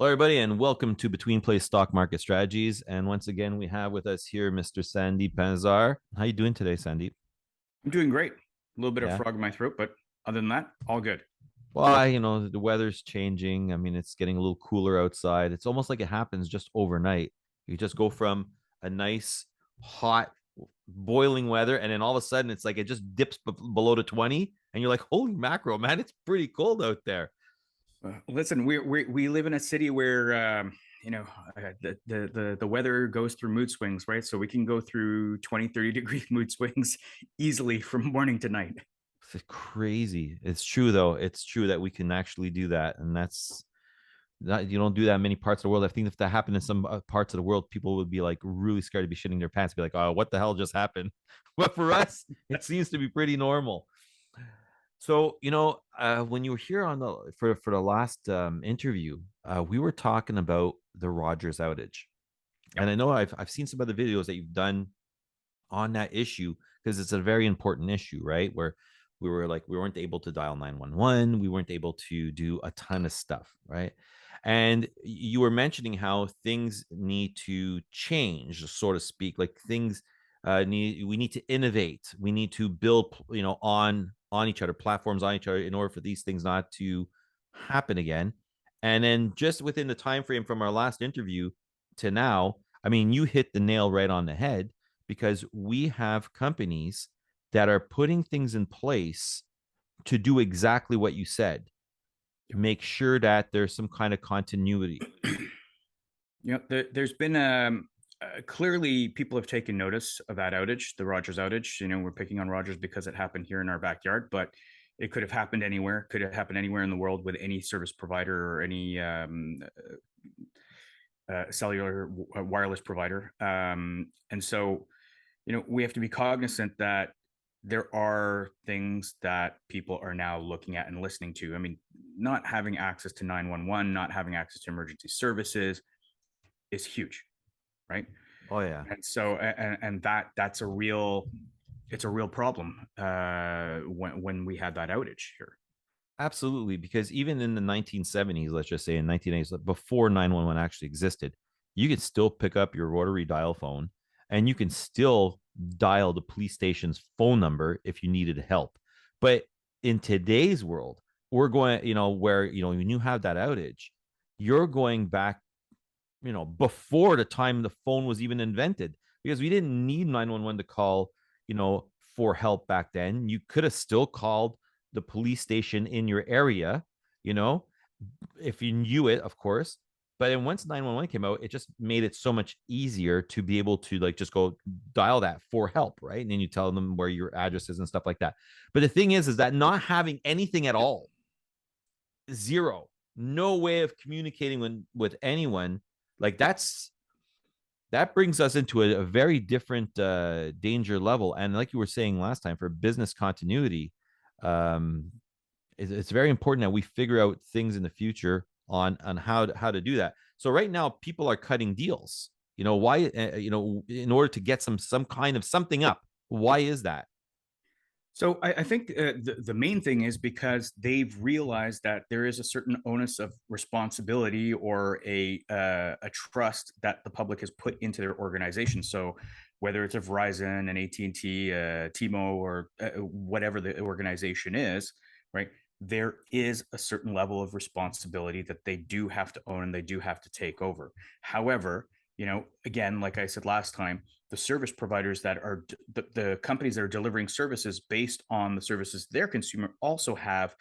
Hello, everybody, and welcome to Betweenplays Stock Market Strategies. And once again, we have with us here Mr. Sandeep Panzar. How you doing today, Sandeep? I'm doing great. A little bit of Yeah. frog in my throat, but other than that, all good. Well, the weather's changing. I mean, it's getting a little cooler outside. It's almost like it happens just overnight. You just go from a nice, hot, boiling weather, and then all of a sudden, it's like it just dips below the 20, and you're like, "Holy mackerel, man! It's pretty cold out there." Listen, we live in a city where the weather goes through mood swings, right? So we can go through 20-30 degree mood swings easily from morning to night. It's crazy. It's true though. It's true that we can actually do that, and you don't do that in many parts of the world. I think if that happened in some parts of the world, people would be like really scared to be shitting their pants, be like, "Oh, what the hell just happened?" But for us, it seems to be pretty normal. So, when you were here on for the last interview, we were talking about the Rogers outage, and Yep. I know I've seen some of the videos that you've done on that issue because it's a very important issue, right? Where we weren't able to dial 911, we weren't able to do a ton of stuff, right? And you were mentioning how things need to change, so to speak, like things we need to innovate, we need to build, on each other, platforms on each other in order for these things not to happen again. And then just within the time frame from our last interview to now, I mean, you hit the nail right on the head because we have companies that are putting things in place to do exactly what you said. Make sure that there's some kind of continuity. There's been clearly people have taken notice of that outage, the Rogers outage. We're picking on Rogers because it happened here in our backyard, but it could have happened anywhere. Could have happened anywhere in the world with any service provider or any cellular wireless provider. And so, we have to be cognizant that there are things that people are now looking at and listening to. I mean, not having access to 911, not having access to emergency services is huge, right? Oh yeah. And so, and that's a real, it's a real problem when we had that outage here. Absolutely, because even in the 1970s, let's just say in 1980s, before 911 actually existed, you could still pick up your rotary dial phone and you can still dial the police station's phone number if you needed help. But in today's world, we're going, where, when you have that outage, you're going back, before the time the phone was even invented, because we didn't need 911 to call, for help back then. You could have still called the police station in your area, you know, if you knew it, of course. But then once 911 came out, it just made it so much easier to be able to like just go dial that for help, right? And then you tell them where your address is and stuff like that. But the thing is that not having anything at all, zero, no way of communicating with anyone, like that brings us into a very different danger level. And like you were saying last time, for business continuity, um, it's very important that we figure out things in the future on how to do that. So right now, people are cutting deals. Why? In order to get some kind of something up. Why is that? So I think the main thing is because they've realized that there is a certain onus of responsibility or a trust that the public has put into their organization. So whether it's a Verizon, an AT&T, T-Mo, or whatever the organization is, right? There is a certain level of responsibility that they do have to own and they do have to take over. However, again, like I said last time, the service providers that are the companies that are delivering services based on the services their consumer also have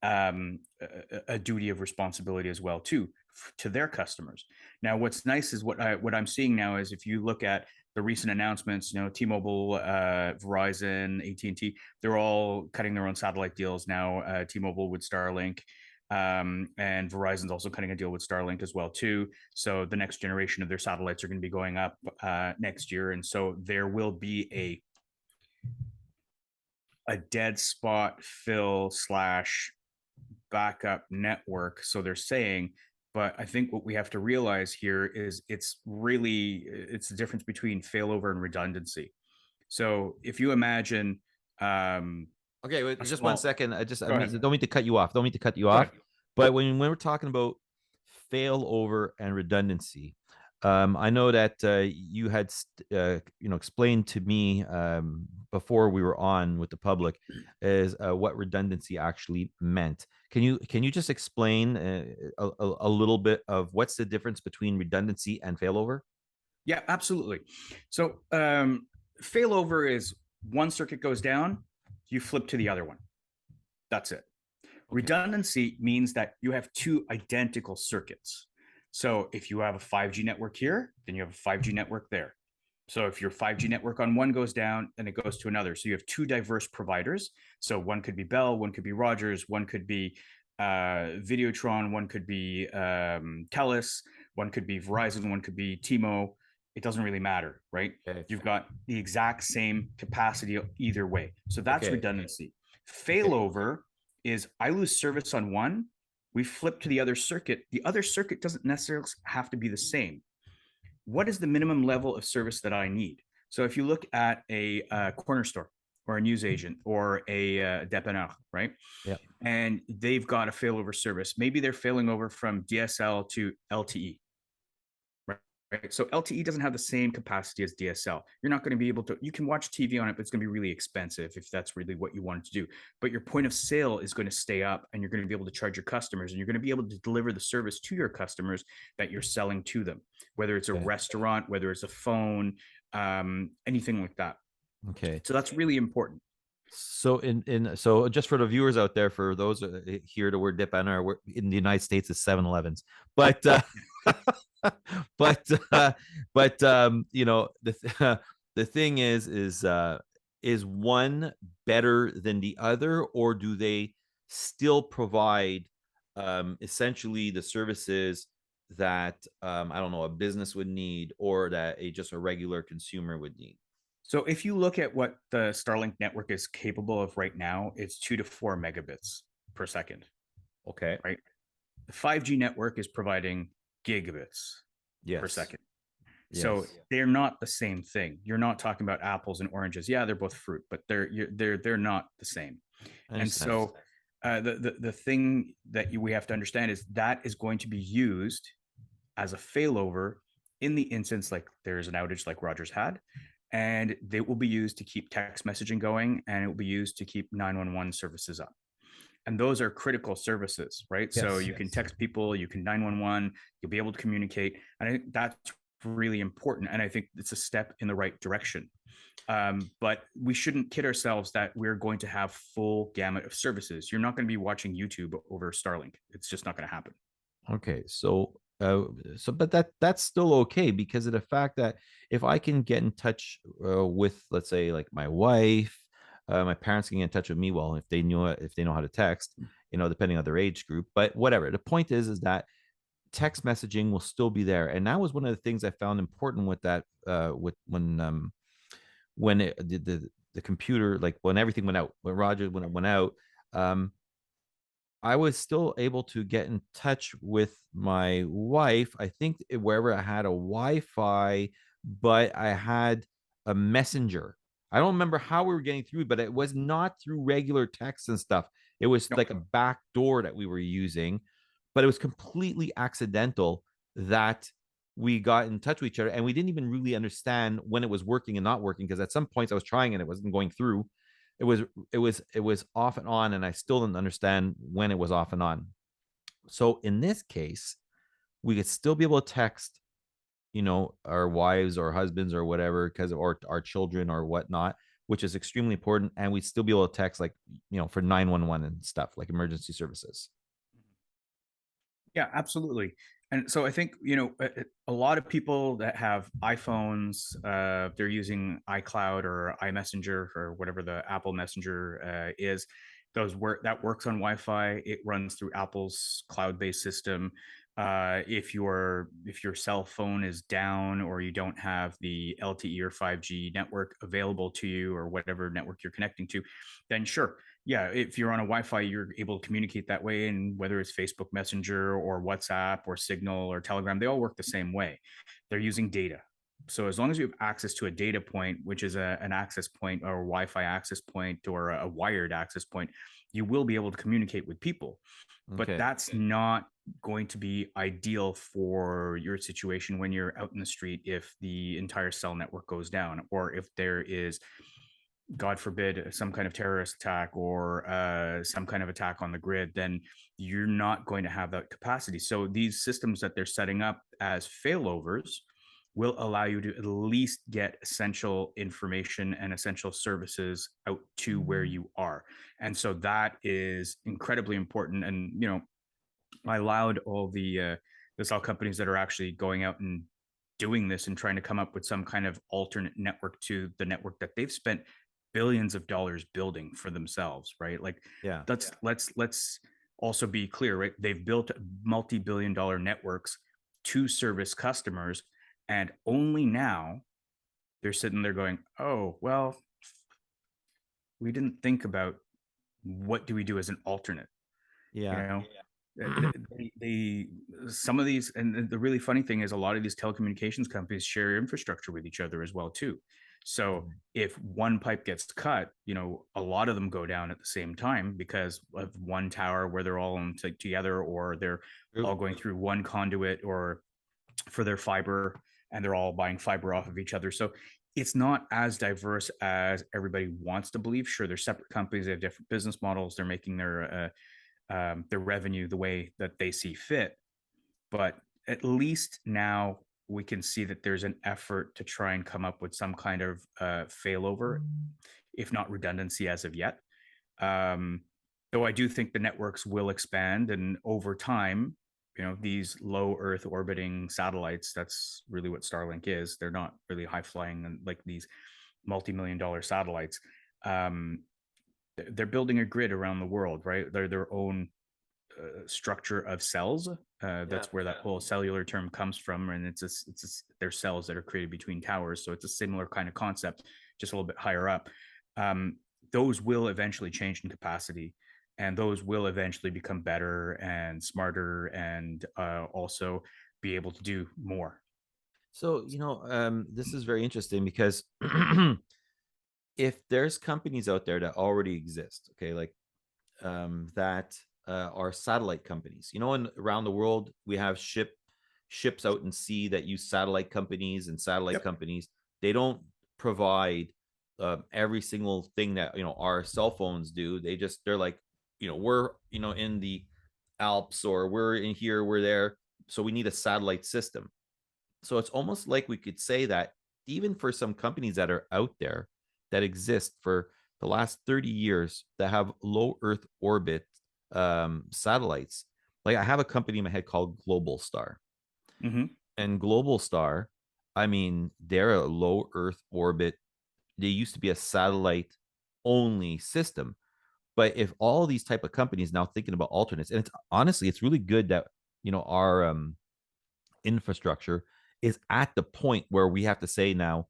a duty of responsibility as well too to their customers. Now, what's nice is what I'm seeing now is if you look at the recent announcements, T-Mobile, Verizon, AT&T, they're all cutting their own satellite deals now. T-Mobile with Starlink, and Verizon's also cutting a deal with Starlink as well too. So the next generation of their satellites are going to be going up next year, and so there will be a dead spot fill slash backup network. So they're saying, but I think what we have to realize here is it's the difference between failover and redundancy. So if you imagine Okay, wait, a just one small, second. I go ahead, don't mean to cut you off. Don't mean to cut you go ahead. off. But when we're talking about failover and redundancy. I know that you had explained to me before we were on with the public is what redundancy actually meant. Can you just explain a little bit of what's the difference between redundancy and failover? Yeah, absolutely. So failover is one circuit goes down, you flip to the other one. That's it. Okay. Redundancy means that you have two identical circuits. So if you have a 5G network here, then you have a 5G network there. So if your 5G network on one goes down, then it goes to another. So you have two diverse providers. So one could be Bell, one could be Rogers, one could be Videotron, one could be Telus, one could be Verizon, one could be T-Mo. It doesn't really matter, right? Okay. You've got the exact same capacity either way. So that's Okay. redundancy. Okay. Failover is I lose service on one, we flip to the other circuit. The other circuit doesn't necessarily have to be the same. What is the minimum level of service that I need? So if you look at a corner store or a news agent or a dépanneur, right? Yeah. And they've got a failover service. Maybe they're failing over from DSL to LTE, right? So LTE doesn't have the same capacity as DSL. You're not going to be able to, you can watch TV on it, but it's going to be really expensive if that's really what you wanted to do. But your point of sale is going to stay up and you're going to be able to charge your customers and you're going to be able to deliver the service to your customers that you're selling to them, whether it's a Okay. restaurant, whether it's a phone, anything like that. Okay. So that's really important. So so just for the viewers out there, for those here, the word dip in the United States is 7-Elevens, but but the thing is one better than the other, or do they still provide essentially the services that I don't know, a business would need, or that just a regular consumer would need? So if you look at what the Starlink network is capable of right now, it's 2 to 4 megabits per second, Okay. right? The 5G network is providing gigabits per Yes. second. So Yes. they're not the same thing. You're not talking about apples and oranges. Yeah, they're both fruit, but they're not the same. I And understand. so the thing that we have to understand is that is going to be used as a failover in the instance like there's an outage like Rogers had, and they will be used to keep text messaging going, and it will be used to keep 911 services up. And those are critical services, right? So Yes. you can text people, you can 911, you'll be able to communicate. And I think that's really important. And I think it's a step in the right direction. But we shouldn't kid ourselves that we're going to have full gamut of services. You're not going to be watching YouTube over Starlink. It's just not going to happen. Okay, but that's still okay because of the fact that if I can get in touch with, let's say, like my wife, my parents can get in touch with me. Well, if they know how to text, depending on their age group. But whatever. The point is that text messaging will still be there, and that was one of the things I found important with that. With when the computer, like when everything went out, when it went out, um, I was still able to get in touch with my wife. I think wherever I had a Wi-Fi, but I had a messenger. I don't remember how we were getting through, but it was not through regular text and stuff. It was No, like a back door that we were using, but it was completely accidental that we got in touch with each other, and we didn't even really understand when it was working and not working, because at some points I was trying and it wasn't going through. It was off and on, and I still didn't understand when it was off and on. So in this case, we could still be able to text, our wives or husbands or whatever, or our children or whatnot, which is extremely important. And we'd still be able to text, like, for 911 and stuff, like emergency services. yeah, absolutely. And so I think, a lot of people that have iPhones, they're using iCloud or iMessenger or whatever the Apple Messenger is. That works on Wi-Fi. It runs through Apple's cloud-based system. If your cell phone is down or you don't have the LTE or 5G network available to you or whatever network you're connecting to, then sure, yeah, if you're on a Wi-Fi, you're able to communicate that way. And whether it's Facebook Messenger or WhatsApp or Signal or Telegram, they all work the same way. They're using data. So as long as you have access to a data point, which is an access point or a Wi-Fi access point or a wired access point, you will be able to communicate with people. But Okay. that's not going to be ideal for your situation when you're out in the street if the entire cell network goes down, or if there is, God forbid, some kind of terrorist attack or some kind of attack on the grid. Then you're not going to have that capacity. So these systems that they're setting up as failovers will allow you to at least get essential information and essential services out to where you are. And so that is incredibly important. And, I allowed all the cell companies that are actually going out and doing this and trying to come up with some kind of alternate network to the network that they've spent billions of dollars building for themselves, right? Like, Yeah. let's also be clear, right? They've built multi-billion dollar networks to service customers, and only now they're sitting there going, "Oh, well, we didn't think about what do we do as an alternate," you Yeah. know? They some of these, and the really funny thing is a lot of these telecommunications companies share infrastructure with each other as well too. So Mhm. if one pipe gets cut, a lot of them go down at the same time because of one tower where they're all together, or they're all True. going through one conduit, or for their fiber, and they're all buying fiber off of each other. So it's not as diverse as everybody wants to believe. Sure, they're separate companies, they have different business models, they're making their revenue the way that they see fit. But at least now we can see that there's an effort to try and come up with some kind of failover, if not redundancy as of yet. Um, though I do think the networks will expand, and over time, these low Earth orbiting satellites, that's really what Starlink is. They're not really high flying and like these multi-million dollar satellites. Um, they're building a grid around the world, right? They're their own structure of cells. Yeah. That's where that whole cellular term comes from, and they're cells that are created between towers. So it's a similar kind of concept, just a little bit higher up. Um, those will eventually change in capacity, and those will eventually become better and smarter, and also be able to do more. So, this is very interesting because if there's companies out there that already exist, okay, like that are satellite companies. And around the world we have ships out in sea that use satellite companies, and satellite Yep. companies, they don't provide every single thing that our cell phones do. They're like, we're in the Alps, or we're in here, we're there, so we need a satellite system. So it's almost like we could say that even for some companies that are out there that exist for the last 30 years that have low Earth orbit satellites, like I have a company in my head called Globalstar. Mm-hmm. And Globalstar, I mean, they're a low Earth orbit. They used to be a satellite only system. But if all these type of companies now thinking about alternates, and it's honestly, it's really good that our infrastructure is at the point where we have to say now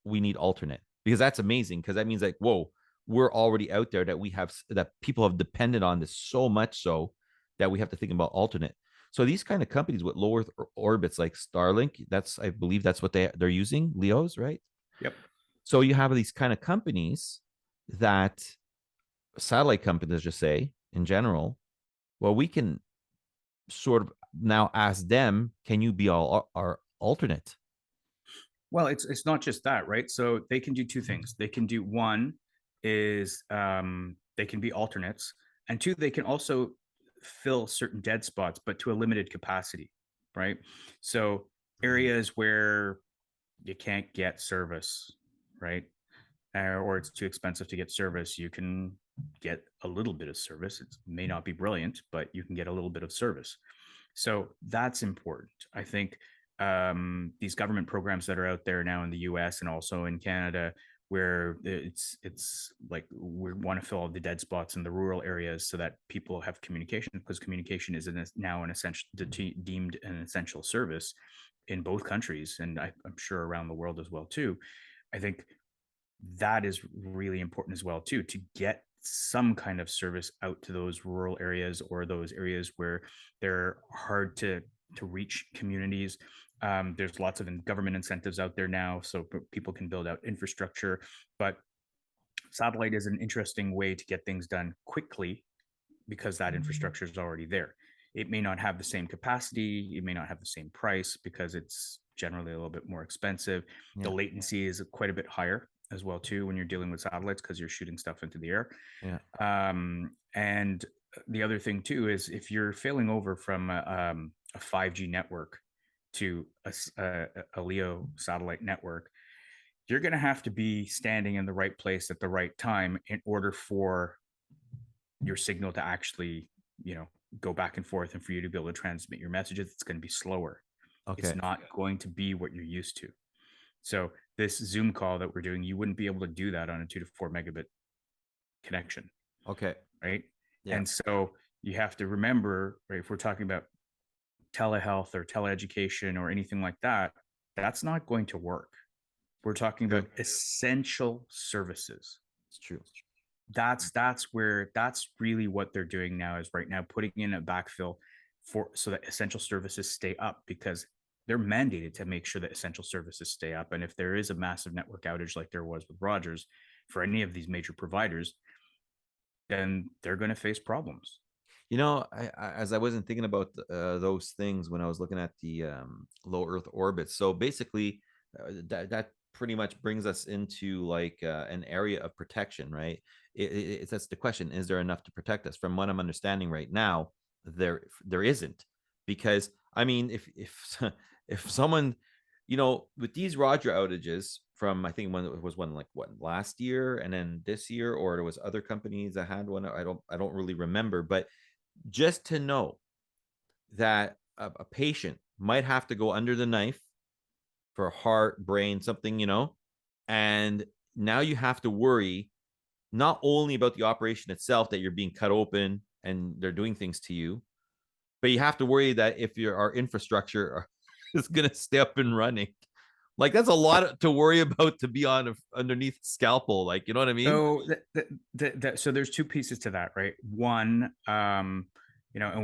we need alternate, because that's amazing, because that means like, whoa, we're already out there, that we have, that people have depended on this so much so that we have to think about alternate. So these kind of companies with low Earth orbits like Starlink, that's, I believe that's what they're using, Leo's, right? Yep. So you have these kind of companies that, satellite companies just say in general, well, we can sort of now ask them, can you be our alternate? Well, it's not just that, right? So they can do two things. They can do, one is they can be alternates, and two, they can also fill certain dead spots, but to a limited capacity, right? So areas where you can't get service, right? Or it's too expensive to get service, you can get a little bit of service. It may not be brilliant, but you can get a little bit of service. So that's important. I think these government programs that are out there now in the U.S. and also in Canada, where it's like we want to fill all the dead spots in the rural areas so that people have communication, because communication is now an essential, deemed an essential service in both countries, and I'm sure around the world as well too. I think that is really important as well too, to get some kind of service out to those rural areas, or those areas where they're hard to reach communities. There's lots of government incentives out there now, so people can build out infrastructure. But satellite is an interesting way to get things done quickly, because that infrastructure is already there. It may not have the same capacity, it may not have the same price because it's generally a little bit more expensive. The Yeah. latency is quite a bit higher as well too when you're dealing with satellites because you're shooting stuff into the air. Yeah. And the other thing too is if you're failing over from a 5G network to a LEO satellite network, you're going to have to be standing in the right place at the right time in order for your signal to actually, you know, go back and forth and for you to be able to transmit your messages. It's going to be slower. It's Okay. not going to be what you're used to. So this Zoom call that we're doing, you wouldn't be able to do that on a 2 to 4 megabit connection, Okay. right? Yeah. And so you have to remember, right, if we're talking about telehealth or teleeducation or anything like that, that's not going to work. We're talking True. about essential services. It's true. That's really what they're doing now, is right now putting in a backfill for so that essential services stay up, because they're mandated to make sure that essential services stay up. And if there is a massive network outage like there was with Rogers for any of these major providers, then they're going to face problems. As I wasn't thinking about those things when I was looking at the low Earth orbit. So basically, that pretty much brings us into like an area of protection, right? That's the question: is there enough to protect us? From what I'm understanding right now, there isn't, because I mean, if if someone, with these Roger outages from, I think one was one like what last year and then this year, or there was other companies that had one. I don't really remember, but just to know that a patient might have to go under the knife for heart, brain, something, and now you have to worry not only about the operation itself, that you're being cut open and they're doing things to you, but you have to worry that if our infrastructure is going to stay up and running. Like, that's a lot to worry about, to be on underneath scalpel. Like, you know what I mean? So so there's two pieces to that, right? One, and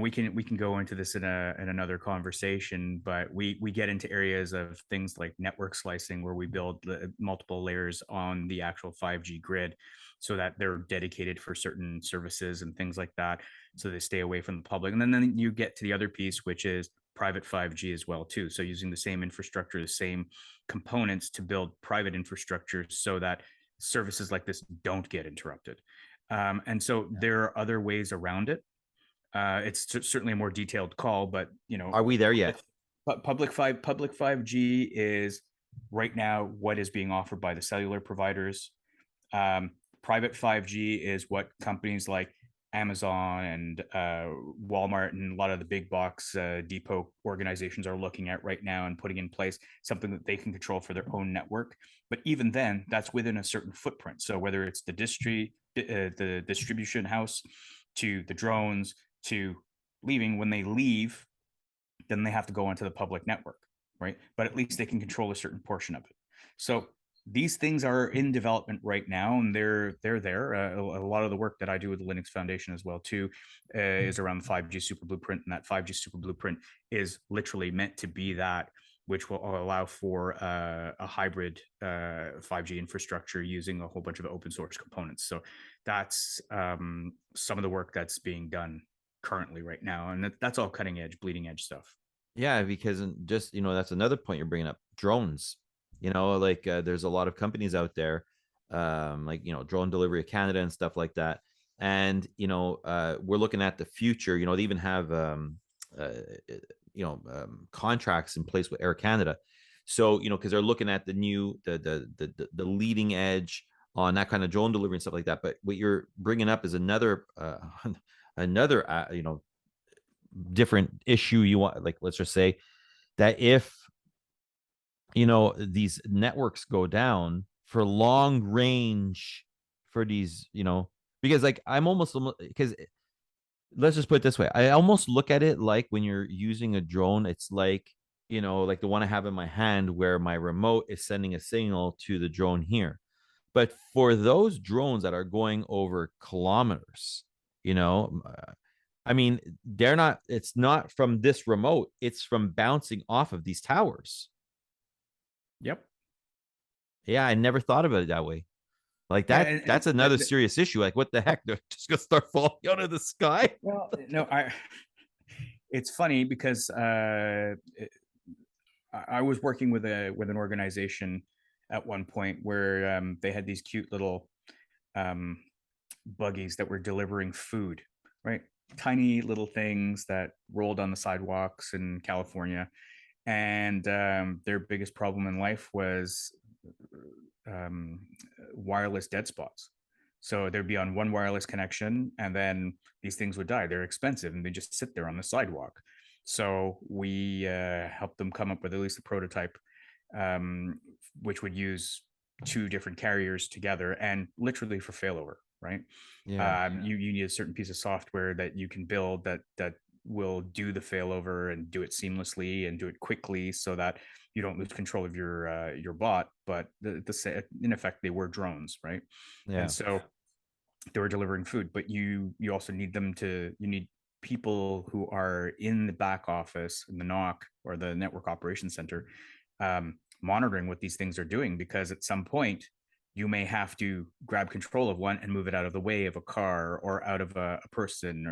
we can go into this in another conversation, but we get into areas of things like network slicing, where we build multiple layers on the actual 5G grid, so that they're dedicated for certain services and things like that, so they stay away from the public. And then you get to the other piece, which is private 5G as well too. So using the same infrastructure, the same components to build private infrastructure so that services like this don't get interrupted. And so there are other ways around it. It's certainly a more detailed call, but Are we there yet? public 5G is right now what is being offered by the cellular providers. Private 5G is what companies like Amazon and Walmart and a lot of the big box depot organizations are looking at right now and putting in place something that they can control for their own network. But even then, that's within a certain footprint. So whether it's the distribution house, to the drones, to leaving, when they leave, then they have to go onto the public network, right? But at least they can control a certain portion of it. So these things are in development right now, and they're there. A lot of the work that I do with the Linux Foundation as well too is around the 5G Super Blueprint, and that 5G Super Blueprint is literally meant to be that, which will allow for a hybrid 5G infrastructure using a whole bunch of open source components. So that's some of the work that's being done currently right now, and that's all cutting edge, bleeding edge stuff. Yeah, because just, that's another point you're bringing up: drones. Like, there's a lot of companies out there, like, Drone Delivery of Canada and stuff like that. And, we're looking at the future. They even have, uh, contracts in place with Air Canada. So, because they're looking at the new, the leading edge on that kind of drone delivery and stuff like that. But what you're bringing up is another, another, different issue. You want, like, let's just say that if these networks go down for long range, for these, because, like, I'm almost, because let's just put it this way: I almost look at it like when you're using a drone, it's like, like the one I have in my hand, where my remote is sending a signal to the drone here. But for those drones that are going over kilometers, I mean, it's not from this remote, it's from bouncing off of these towers. Yep. Yeah, I never thought about it that way. Like, Yeah, that's another serious issue. Like, what the heck? They're just gonna start falling out of the sky. well, no, it's funny because I was working with an organization at one point where they had these cute little um, buggies that were delivering food, right? Tiny little things that rolled on the sidewalks in California, and their biggest problem in life was um, wireless dead spots. So they'd be on one wireless connection, and then these things would die. They're expensive, and they just sit there on the sidewalk. So we helped them come up with at least a prototype, um, which would use two different carriers together and literally for failover. Right? Yeah. You need a certain piece of software that you can build that will do the failover and do it seamlessly and do it quickly, so that you don't lose control of your bot. But in effect, they were drones, right? And Yeah. so they were delivering food, but you also need them to you need people who are in the back office, in the NOC or the network operations center, monitoring what these things are doing, because at some point you may have to grab control of one and move it out of the way of a car or out of a person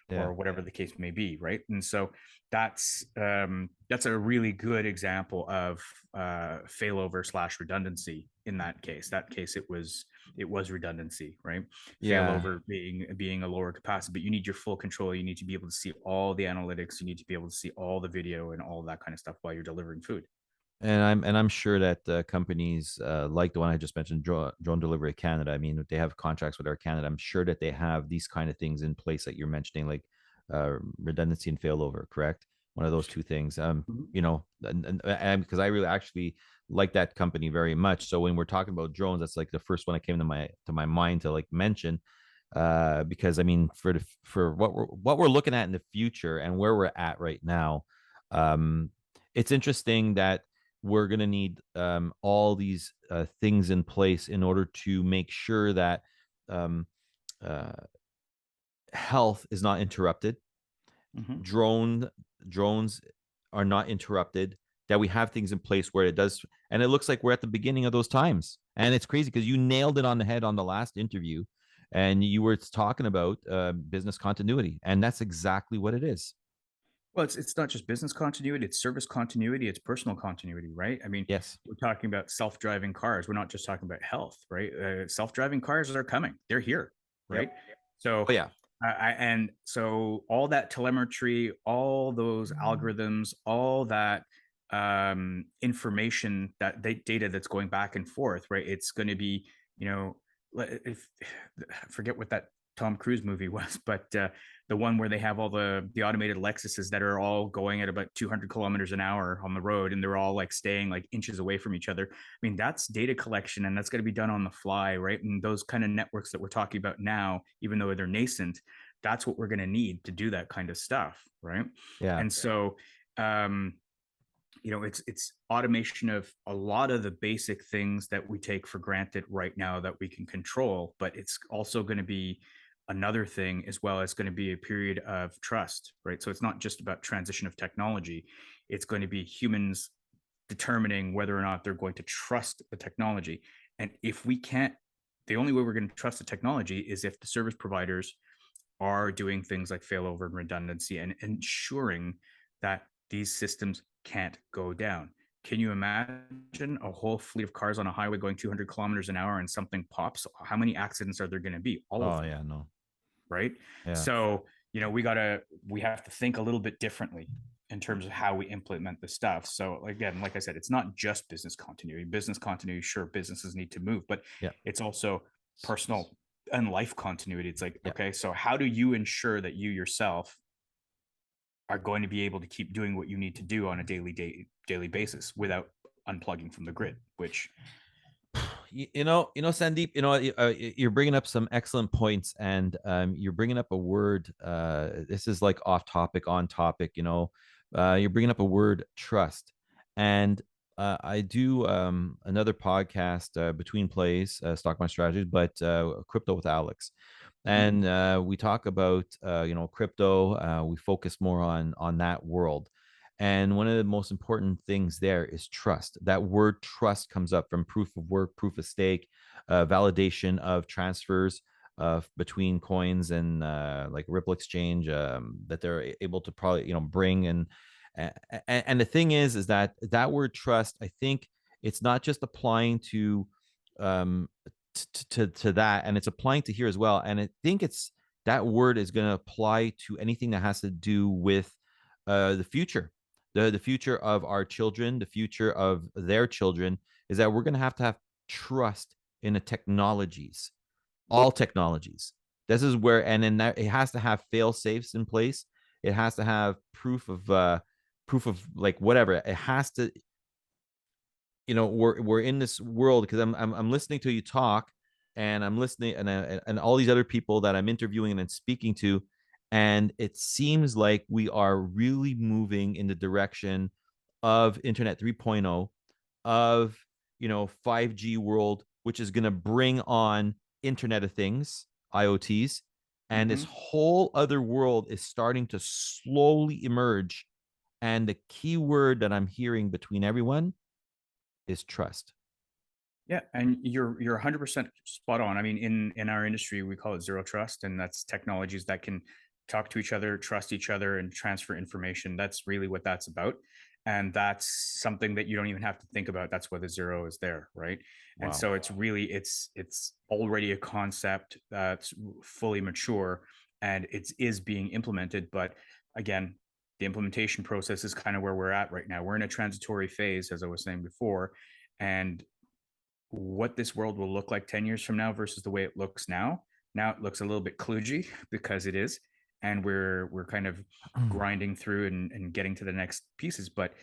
Yeah. or whatever the case may be, right? And so that's a really good example of failover slash redundancy. In that case it was redundancy, right? Yeah. Failover being a lower capacity, but you need your full control. You need to be able to see all the analytics. You need to be able to see all the video and all that kind of stuff while you're delivering food. And I'm sure that companies like the one I just mentioned, Drone Delivery Canada. I mean, they have contracts with Air Canada. I'm sure that they have these kind of things in place that you're mentioning, like redundancy and failover. Correct? One of those two things. Mhm. You know, and because I really actually like that company very much. So when we're talking about drones, that's like the first one that came to my mind to like mention. Because I mean, for what we're looking at in the future and where we're at right now, um, it's interesting that we're going to need all these things in place in order to make sure that um, uh, health is not interrupted. Mhm. Drone drones are not interrupted. That we have things in place where it does, and it looks like we're at the beginning of those times. And it's crazy because you nailed it on the head on the last interview, and you were talking about business continuity, and that's exactly what it is. Well, it's not just business continuity, it's service continuity, it's personal continuity, right? I mean, Yes. we're talking about self-driving cars. We're not just talking about health, right? Self-driving cars are coming. They're here, Yep. right? So, Oh yeah. and so all that telemetry, all those algorithms, all that information, data that's going back and forth, right? It's going to be, you know, if I forget what that Tom Cruise movie was, but the one where they have all the automated Lexuses that are all going at about 200 kilometers an hour on the road, and they're all like staying like inches away from each other. I mean, that's data collection, and that's going to be done on the fly, right? And those kind of networks that we're talking about now, even though they're nascent, that's what we're going to need to do that kind of stuff, right? Yeah. And so, um, it's automation of a lot of the basic things that we take for granted right now that we can control, but it's also going to be another thing as well. As going to be a period of trust, right? So it's not just about transition of technology, it's going to be humans determining whether or not they're going to trust the technology. And if we can't, the only way we're going to trust the technology is if the service providers are doing things like failover and redundancy and ensuring that these systems can't go down. Can you imagine a whole fleet of cars on a highway going 200 kilometers an hour and something pops? How many accidents are there going to be? All of Oh them, yeah. No. right? Yeah. So, we have to think a little bit differently in terms of how we implement the stuff. So again, like I said, it's not just business continuity. Business continuity, sure, businesses need to move, but Yeah. it's also personal and life continuity. It's like, Yeah. okay, so how do you ensure that you yourself are going to be able to keep doing what you need to do on a daily basis without unplugging from the grid? Which Sandeep, you're bringing up some excellent points, and you're bringing up a word. This is like off topic, on topic. You're bringing up a word, trust, and I do another podcast, Between Plays, Stock Market Strategies, but Crypto with Alex, Mhm. and we talk about crypto. We focus more on that world, and one of the most important things there is trust. That word trust comes up from proof of work, proof of stake, validation of transfers. between coins and like Ripple Exchange, that they're able to probably bring. And the thing is that that word trust, I think it's not just applying to um to that, and it's applying to here as well. And I think it's that word is going to apply to anything that has to do with the future, the future of our children, the future of their children, is that we're going to have trust in the technologies, all technologies. This is where, and then that, it has to have fail safes in place. It has to have proof of like whatever. It has to, we're in this world because I'm listening to you talk, and I'm listening, and all these other people that I'm interviewing and speaking to, and it seems like we are really moving in the direction of Internet 3.0, of 5G world, which is going to bring on Internet of Things, IoTs, and this Mm-hmm. whole other world is starting to slowly emerge. And the key word that I'm hearing between everyone is trust. Yeah, and you're 100% spot on. I mean, in our industry, we call it zero trust, and that's technologies that can talk to each other, trust each other, and transfer information. That's really what that's about, and that's something that you don't even have to think about. That's why the zero is there, right? And Wow. so it's already a concept that's fully mature, and it is being implemented. But again, the implementation process is kind of where we're at right now. We're in a transitory phase, as I was saying before, and what this world will look like 10 years from now versus the way it looks now. Now it looks a little bit kludgy because it is, and we're kind of grinding through and getting to the next pieces. But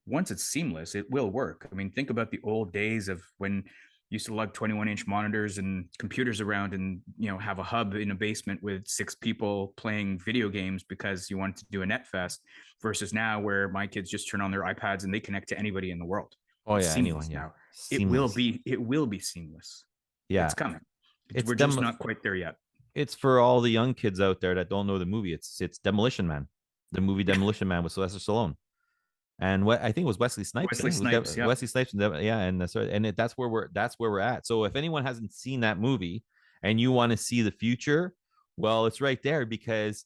once it's seamless, it will work. I mean, think about the old days of when you used to lug 21-inch monitors and computers around and have a hub in a basement with 6 people playing video games because you wanted to do a net fest, versus now where my kids just turn on their iPads and they connect to anybody in the world. Oh It's yeah, anyone, seamless yeah. now. Seamless. It will be seamless. Yeah. It's coming. It's We're just dem not quite there yet. it's for all the young kids out there that don't know the movie. It's Demolition Man. The movie Demolition Man with Sylvester Stallone. And what I think it was Wesley Snipes. I Wesley think it was Snipes. Yep. Wesley Snipes. Yeah, and that's where we're at. So if anyone hasn't seen that movie and you want to see the future, well, it's right there, because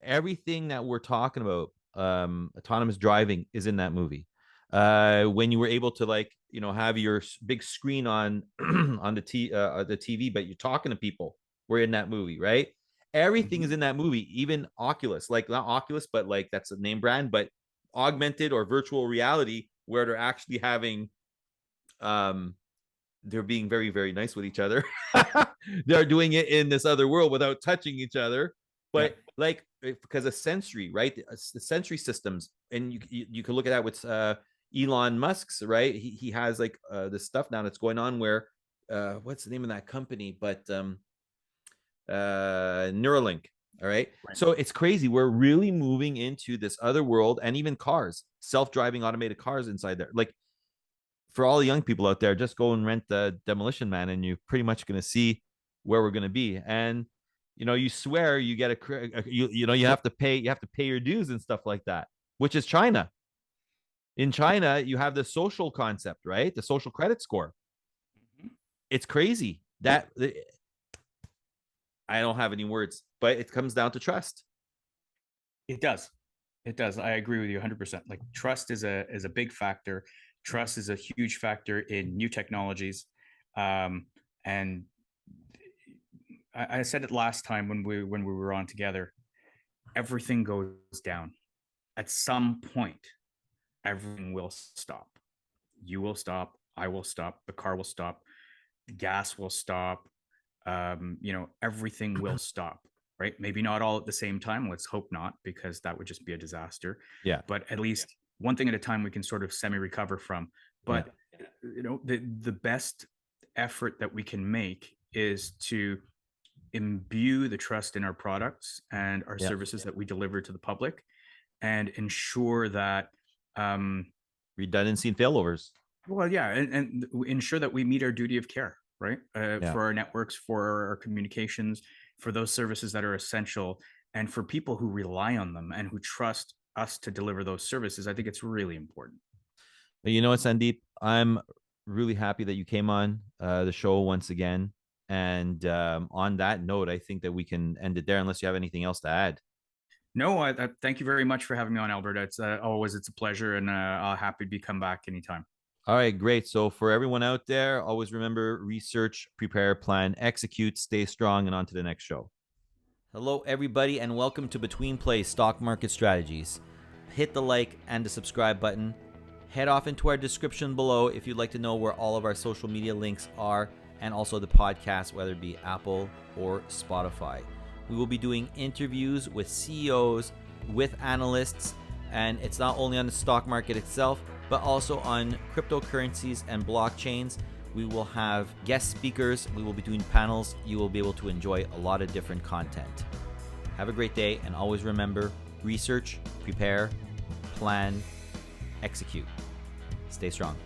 everything that we're talking about, autonomous driving, is in that movie. When you were able to, like, have your big screen on on the TV, but you're talking to people, we're in that movie, right? Everything Mm-hmm. is in that movie, even Oculus, like not Oculus, but like that's a name brand, but augmented or virtual reality, where they're actually having um they're being very, very nice with each other. They're doing it in this other world without touching each other, Yeah. but like, because of sensory, right? The sensory systems, and you can look at that with Elon Musk's, right? He has like this stuff now that's going on where what's the name of that company, but Neuralink. All right. Right. So it's crazy. We're really moving into this other world, and even cars, self-driving automated cars inside there. Like, for all the young people out there, just go and rent the Demolition Man, and you're pretty much going to see where we're going to be. And you swear you get you have to pay your dues and stuff like that, which is China. In China, you have the social concept, right? The social credit score. Mm-hmm. It's crazy that I don't have any words, but it comes down to trust. It does. It does. I agree with you 100%. Like trust is a big factor. Trust is a huge factor in new technologies. And I said it last time when we were on together. Everything goes down at some point. Everything will stop. You will stop. I will stop. The car will stop. The gas will stop. Everything will stop, right? Maybe not all at the same time. Let's hope not, because that would just be a disaster. Yeah. But at least one thing at a time we can sort of semi recover from. Yeah. But the best effort that we can make is to imbue the trust in our products and our Yeah. services that we deliver to the public, and ensure that Redundancy and failovers. well, yeah, and ensure that we meet our duty of care, right? Yeah. For our networks, for our communications, for those services that are essential, and for people who rely on them and who trust us to deliver those services. I think it's really important. But you know what, Sandeep? I'm really happy that you came on the show once again. And on that note, I think that we can end it there unless you have anything else to add. No, I thank you very much for having me on, Alberta. It's a pleasure, and I'll happy to come back anytime. All right, great. So for everyone out there, always remember research, prepare, plan, execute, stay strong, and on to the next show. Hello, everybody, and welcome to Betweenplays Stock Market Strategies. Hit the like and the subscribe button. Head off into our description below if you'd like to know where all of our social media links are, and also the podcast, whether it be Apple or Spotify. We will be doing interviews with CEOs, with analysts, and it's not only on the stock market itself, but also on cryptocurrencies and blockchains. We will have guest speakers. We will be doing panels. You will be able to enjoy a lot of different content. Have a great day, and always remember, research, prepare, plan, execute. Stay strong.